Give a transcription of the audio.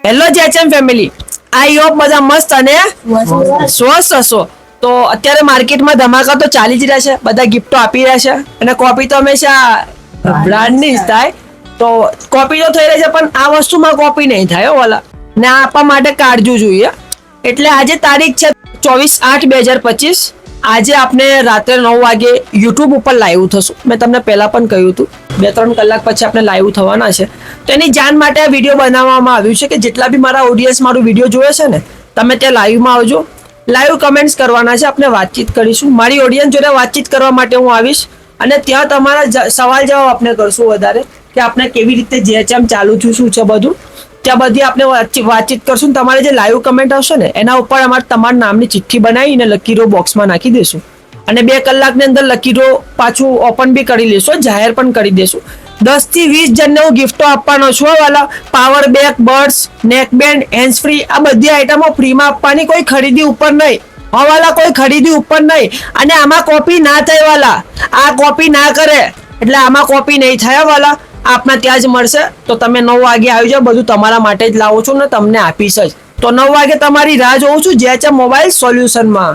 Hello જેચએમ family, I hope બધા મસ્ત અને સ્વસ્થ હશો. તો અત્યારે માર્કેટમાં ધમાકા તો ચાલી જ રહ્યા છે, બધા ગિફ્ટો આપી રહ્યા છે અને કોપી તો હંમેશા બ્રાન્ડની જ થાય. તો કોપી તો થઈ રહી છે, પણ આ વસ્તુમાં કોપી નહીં થાય હો વાલા, ને આ આપવા માટે કાળજું જોઈએ. એટલે આજે તારીખ છે 24/8/2025. આજે આપણે રાત્રે 9 વાગે યુટ્યુબ ઉપર લાઈવ થશું. મેં તમને પહેલા પણ કહ્યું હતું 2-3 કલાક પછી આપણે લાઈવ થવાના છે. તો એની જાણ માટે આ વિડીયો બનાવવામાં આવ્યું છે કે જેટલા બી મારા ઓડિયન્સ મારું વિડીયો જોવે છે ને, તમે ત્યાં લાઈવમાં આવજો. લાઈવ કમેન્ટ્સ કરવાના છે, આપણે વાતચીત કરીશું. મારી ઓડિયન્સ જોડે વાતચીત કરવા માટે હું આવીશ અને ત્યાં તમારા સવાલ જવાબ આપણે કરશું વધારે, કે આપણે કેવી રીતે જેચએમ ચાલુ થયું, શું છે બધું. ત્યાં બધી આપણે વાતચીત કરશું. તમારે જે લાઈવ કમેન્ટ આવશે ને એના ઉપર અમારે તમારા નામની ચિઠ્ઠી બનાવીને લકી ડ્રો બોક્સમાં નાખી દઈશું અને 2 કલાકની અંદર લકી ડ્રો પાછું ઓપન બી કરી લઈશું, જાહેર પણ કરી દઈશું. 10 થી 20 જણને હું ગિફ્ટો આપવાનો છું વાલા. પાવર બેક, બર્ડ્સ, નેક બેન્ડ, હેન્ડ્સ ફ્રી, આ બધી આઈટમો ફ્રીમાં આપવાની, કોઈ ખરીદી ઉપર નહીં વાલા, કોઈ ખરીદી ઉપર નહીં. અને આમાં કોપી ના થાય વાલા, આ કોપી ના કરે એટલે આમાં કોપી નહીં થાય વાલા. આપના ત્યાં જ મળશે. તો તમે 9 વાગે આવી જાઓ, બધું તમારા માટે જ લાવું છું ને તમને આપીશ જ. તો 9 વાગે તમારી રાહ જોઉં છું જેચએમ મોબાઈલ સોલ્યુશનમાં.